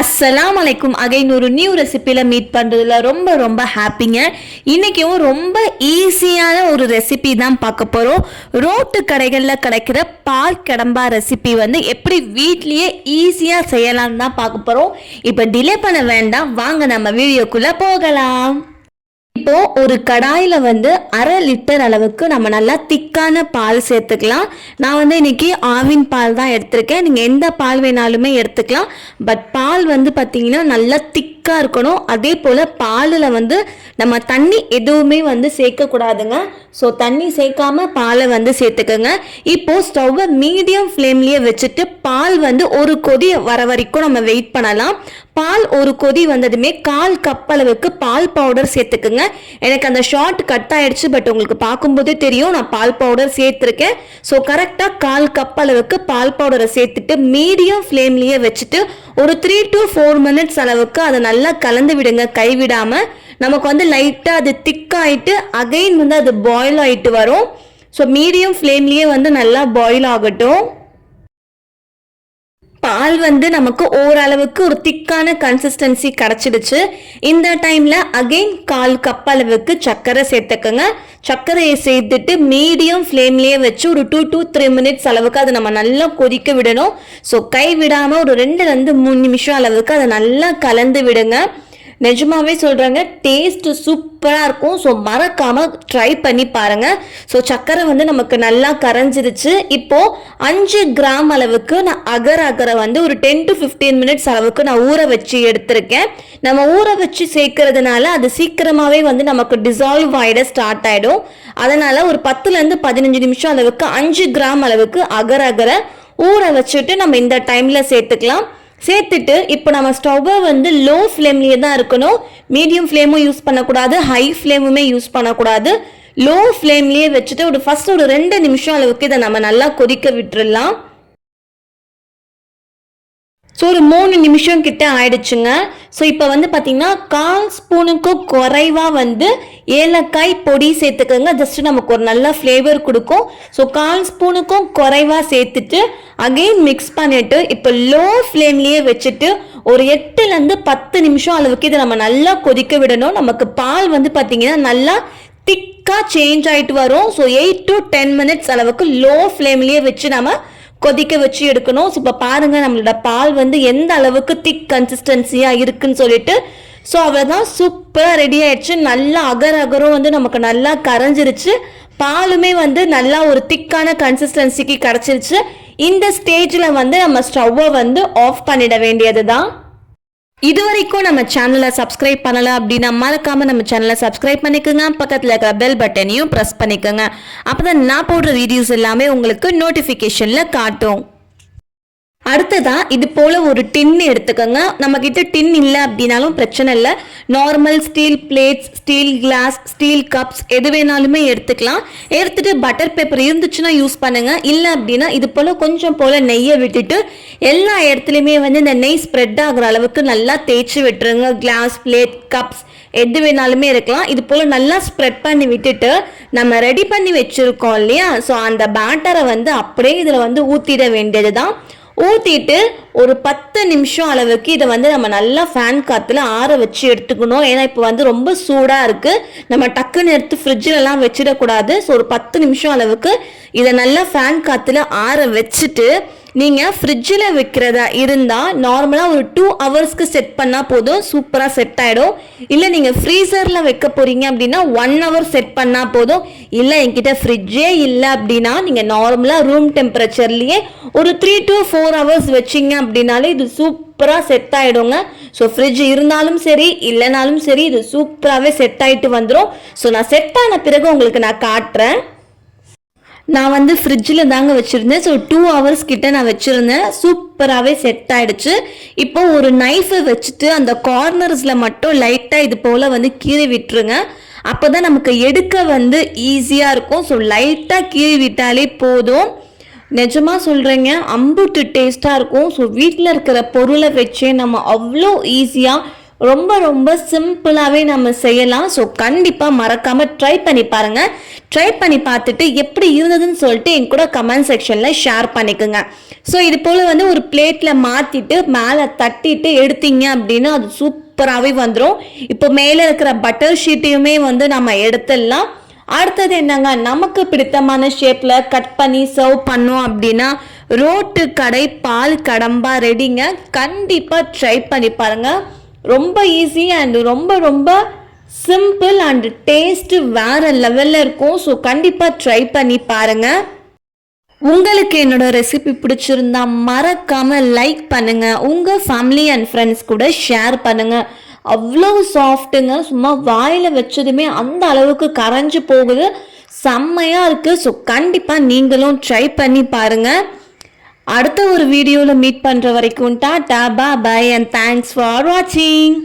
அஸ்ஸலாம் வலைக்கும். அகைன் ஒரு நியூ ரெசிபியில் மீட் பண்ணுறதுல ரொம்ப ரொம்ப ஹாப்பிங்க. இன்றைக்கும் ரொம்ப ஈஸியான ஒரு ரெசிபி தான் பார்க்க போகிறோம். ரோட்டு கடைகளில் கிடைக்கிற பால் கடம்பா ரெசிபி வந்து எப்படி வீட்லேயே ஈஸியாக செய்யலாம்னு தான் பார்க்க போகிறோம். இப்போ டிலே பண்ண வேண்டாம், வாங்க நம்ம வீடியோக்குள்ளே போகலாம். இப்போ ஒரு கடாயில வந்து 1/2 லிட்டர் அளவுக்கு நம்ம நல்லா திக்கான பால் சேர்த்துக்கலாம். நான் வந்து இன்னைக்கு ஆவின் பால் தான் எடுத்திருக்கேன். நீங்க எந்த பால் வேணாலுமே எடுத்துக்கலாம். பட் பால் வந்து பாத்தீங்கன்னா நல்லா திக்கா இருக்கணும். அதே போல பாலில் வந்து நம்ம தண்ணி எதுவுமே வந்து சேர்க்கக்கூடாதுங்க. ஸோ தண்ணி சேர்க்காம பாலை வந்து சேர்த்துக்கோங்க. இப்போ ஸ்டவ்வை மீடியம் ஃப்ளேம்லேயே வச்சுட்டு பால் வந்து ஒரு கொதி வர வரைக்கும் நம்ம வெயிட் பண்ணலாம். பால் ஒரு கொதி வந்ததுமே 1/4 கப் அளவுக்கு பால் பவுடர் சேர்த்துக்குங்க. எனக்கு அந்த ஷார்ட் கட் ஆயிடுச்சு, பட் உங்களுக்கு பார்க்கும்போதே தெரியும் நான் பால் பவுடர் சேர்த்துருக்கேன். ஸோ கரெக்டாக 1/4 கப் அளவுக்கு பால் பவுடரை சேர்த்துட்டு மீடியம் ஃப்ளேம்லேயே வச்சுட்டு ஒரு 3 to 4 மினிட்ஸ் அளவுக்கு அதை நல்லா கலந்து விடுங்க, கைவிடாமல். நமக்கு வந்து லைட்டாக அது திக்காயிட்டு அகைன் வந்து அது பாயில் ஆகிட்டு வரும். ஸோ மீடியம் ஃப்ளேம்லேயே வந்து நல்லா பாயில் ஆகட்டும். பால் வந்து நமக்கு ஓரளவுக்கு ஒரு திக்கான கன்சிஸ்டன்சி கிடச்சிடுச்சு. இந்த டைமில் அகெயின் 1/4 கப் அளவுக்கு சர்க்கரை சேர்த்துக்கோங்க. சர்க்கரையை சேர்த்துட்டு மீடியம் ஃப்ளேம்லேயே வச்சு ஒரு 2 to 3 மினிட்ஸ் அளவுக்கு அதை நம்ம நல்லா கொதிக்க விடணும். ஸோ கை விடாமல் ஒரு 2 to 3 நிமிஷம் அளவுக்கு அதை நல்லா கலந்து விடுங்க. நிஜமாவே சொல்கிறாங்க, டேஸ்ட்டு சூப்பராக இருக்கும். ஸோ மறக்காமல் ட்ரை பண்ணி பாருங்கள். ஸோ சர்க்கரை வந்து நமக்கு நல்லா கரைஞ்சிருச்சு. இப்போது 5 கிராம் அளவுக்கு நான் அகரை வந்து ஒரு 10 to 15 மினிட்ஸ் அளவுக்கு நான் ஊற வச்சு எடுத்திருக்கேன். நம்ம ஊற வச்சு சேர்க்கறதுனால அது சீக்கிரமாகவே வந்து நமக்கு டிசால்வ் ஆகிட ஸ்டார்ட் ஆகிடும். அதனால் ஒரு 10 to 15 நிமிஷம் அளவுக்கு 5 கிராம் அளவுக்கு அகரை ஊற வச்சுட்டு நம்ம இந்த டைமில் சேர்த்துக்கலாம். சேர்த்துட்டு இப்போ நம்ம ஸ்டவ்வை வந்து லோ ஃப்ளேம்லேயே தான் இருக்கணும். மீடியம் ஃப்ளேமும் யூஸ் பண்ணக்கூடாது, ஹை ஃப்ளேமுமே யூஸ் பண்ணக்கூடாது. லோ ஃப்ளேம்லேயே வச்சுட்டு ஒரு 2 நிமிஷம் அளவுக்கு இதை நம்ம நல்லா கொதிக்க விட்டுடலாம். ஸோ ஒரு 3 நிமிஷம் கிட்ட ஆயிடுச்சுங்க. ஸோ இப்போ வந்து பார்த்தீங்கன்னா 1/4 ஸ்பூனுக்கும் குறைவாக வந்து ஏலக்காய் பொடி சேர்த்துக்கோங்க. ஜஸ்ட் நமக்கு ஒரு நல்ல ஃப்ளேவர் கொடுக்கும். ஸோ 1/4 ஸ்பூனுக்கும் குறைவாக சேர்த்துட்டு அகெயின் மிக்ஸ் பண்ணிட்டு இப்போ லோ ஃப்ளேம்லேயே வச்சுட்டு ஒரு 8 to 10 நிமிஷம் அளவுக்கு இதை நம்ம நல்லா கொதிக்க விடணும். நமக்கு பால் வந்து பார்த்தீங்கன்னா நல்லா திக்காக சேஞ்ச் ஆகிட்டு வரும். ஸோ 8 to 10 மினிட்ஸ் அளவுக்கு லோ ஃப்ளேம்லேயே வச்சு நம்ம கொதிக்க வச்சு எடுக்கணும். ஸோ இப்போ பாருங்கள் நம்மளோட பால் வந்து எந்த அளவுக்கு திக் கன்சிஸ்டன்சியாக இருக்குன்னு சொல்லிட்டு. ஸோ அவ்வளோதான், சூப்பராக ரெடி ஆயிடுச்சு. நல்லா அகரும் வந்து நமக்கு நல்லா கரைஞ்சிருச்சு. பாலுமே வந்து நல்லா ஒரு திக்கான கன்சிஸ்டன்சிக்கு கிடச்சிருச்சு. இந்த ஸ்டேஜில் வந்து நம்ம ஸ்டவ்வை வந்து ஆஃப் பண்ணிட வேண்டியது தான். இது வரைக்கும் நம்ம சேனலை சப்ஸ்கிரைப் பண்ணல அப்படின்னா மறக்காம நம்ம சேனலை சப்ஸ்கிரைப் பண்ணிக்கோங்க. பக்கத்தில் இருக்கிற பெல் பட்டனையும் ப்ரெஸ் பண்ணிக்கோங்க. அப்போதான் நான் போடுற வீடியோஸ் எல்லாமே உங்களுக்கு நோட்டிஃபிகேஷனில் காட்டும். அடுத்ததா இது போல ஒரு டின் எடுத்துக்கோங்க. நம்ம கிட்ட டின் இல்லை அப்படின்னாலும் பிரச்சனை இல்லை. Normal steel plates, steel glass, steel cups எது வேணாலுமே எடுத்துக்கலாம். எடுத்துட்டு பட்டர் பேப்பர் இருந்துச்சுன்னா யூஸ் பண்ணுங்க. இல்லை அப்படின்னா இது போல கொஞ்சம் போல நெய்யை விட்டுட்டு எல்லா இடத்துலையுமே வந்து இந்த நெய் ஸ்ப்ரெட் ஆகுற அளவுக்கு நல்லா தேய்ச்சி விட்டுருங்க. கிளாஸ், பிளேட், கப்ஸ் எது வேணாலுமே இருக்கலாம். இது போல் நல்லா ஸ்ப்ரெட் பண்ணி விட்டுட்டு நம்ம ரெடி பண்ணி வச்சுருக்கோம் இல்லையா, ஸோ அந்த பேட்டரை வந்து அப்படியே இதில் வந்து ஊற்றிட வேண்டியது தான். ஊற்றிட்டு ஒரு 10 நிமிஷம் அளவுக்கு இதை வந்து நம்ம நல்லா ஃபேன் காற்றுல ஆற வச்சு எடுத்துக்கணும். ஏன்னா இப்போ வந்து ரொம்ப சூடாக இருக்குது, நம்ம டக்குன்னு எடுத்து ஃப்ரிட்ஜிலலாம் வச்சிடக்கூடாது. ஸோ ஒரு 10 நிமிஷம் அளவுக்கு இதை நல்லா ஃபேன் காற்றுல ஆற வச்சுட்டு நீங்கள் ஃப்ரிட்ஜில் வைக்கிறதா இருந்தால் நார்மலாக ஒரு 2 ஹவர்ஸ்க்கு செட் பண்ணால் போதும், சூப்பராக செட் ஆகிடும். இல்லை நீங்கள் ஃப்ரீசரில் வைக்க போகிறீங்க அப்படின்னா 1 hour செட் பண்ணால் போதும். இல்லை என்கிட்ட ஃப்ரிட்ஜே இல்லை அப்படின்னா நீங்கள் நார்மலாக ரூம் டெம்பரேச்சர்லேயே ஒரு 3 to 4 hours வச்சிங்க அப்படின்னாலே இது சூப்பராக செட் ஆகிடுங்க. ஸோ ஃப்ரிட்ஜ் இருந்தாலும் சரி இல்லைனாலும் சரி இது சூப்பராகவே செட் ஆகிட்டு வந்துடும். ஸோ நான் செட் ஆன பிறகு உங்களுக்கு நான் காட்டுறேன். நான் வந்து ஃப்ரிட்ஜில் தாங்க வச்சுருந்தேன். ஸோ 2 hours கிட்ட நான் வச்சுருந்தேன். சூப்பராகவே செட் ஆகிடுச்சு. இப்போ ஒரு நைஃபை வச்சுட்டு அந்த கார்னர்ஸில் மட்டும் லைட்டாக இது போல் வந்து கீறி விட்டுருங்க. அப்போ தான் நமக்கு எடுக்க வந்து ஈஸியாக இருக்கும். ஸோ லைட்டாக கீறி விட்டாலே போதும். நிஜமாக சொல்கிறேங்க, அம்புட்டு டேஸ்ட்டாக இருக்கும். ஸோ வீட்டில் இருக்கிற பொருளை வச்சே நம்ம அவ்வளோ ஈஸியாக ரொம்ப ரொம்ப சிம்பிளாகவே நம்ம செய்யலாம். ஸோ கண்டிப்பாக மறக்காமல் ட்ரை பண்ணி பாருங்கள். ட்ரை பண்ணி பார்த்துட்டு எப்படி இருந்ததுன்னு சொல்லிட்டு என் கூட கமெண்ட் செக்ஷனில் ஷேர் பண்ணிக்கோங்க. ஸோ இது போல் வந்து ஒரு பிளேட்டில் மாற்றிட்டு மேலே தட்டிட்டு எடுத்தீங்க அப்படின்னா அது சூப்பராகவே வந்துடும். இப்போ மேலே இருக்கிற பட்டர் ஷீட்டையுமே வந்து நம்ம எடுத்துடலாம். அடுத்தது என்னங்க, நமக்கு பிடித்தமான ஷேப்பில் கட் பண்ணி சர்வ் பண்ணோம் அப்படின்னா ரோட்டு கடை பால் கடம்பா ரெடிங்க. கண்டிப்பாக ட்ரை பண்ணி பாருங்கள். ரொம்ப ஈஸி அண்ட் ரொம்ப ரொம்ப சிம்பிள் அண்ட் டேஸ்ட் வேற லெவலில் இருக்கும். ஸோ கண்டிப்பாக ட்ரை பண்ணி பாருங்கள். உங்களுக்கு என்னோட ரெசிபி பிடிச்சிருந்தா மறக்காமல் லைக் பண்ணுங்கள். உங்கள் ஃபேமிலி அண்ட் ஃப்ரெண்ட்ஸ் கூட ஷேர் பண்ணுங்கள். அவ்வளோ சாஃப்ட்டுங்க, சும்மா வாயில் வச்சதுமே அந்த அளவுக்கு கரைஞ்சி போகுது, செம்மையாக இருக்குது. ஸோ கண்டிப்பாக நீங்களும் ட்ரை பண்ணி பாருங்கள். அடுத்த ஒரு வீடியோவில் மீட் பண்ணுற வரைக்கும் tata bye and thanks for வாட்சிங்.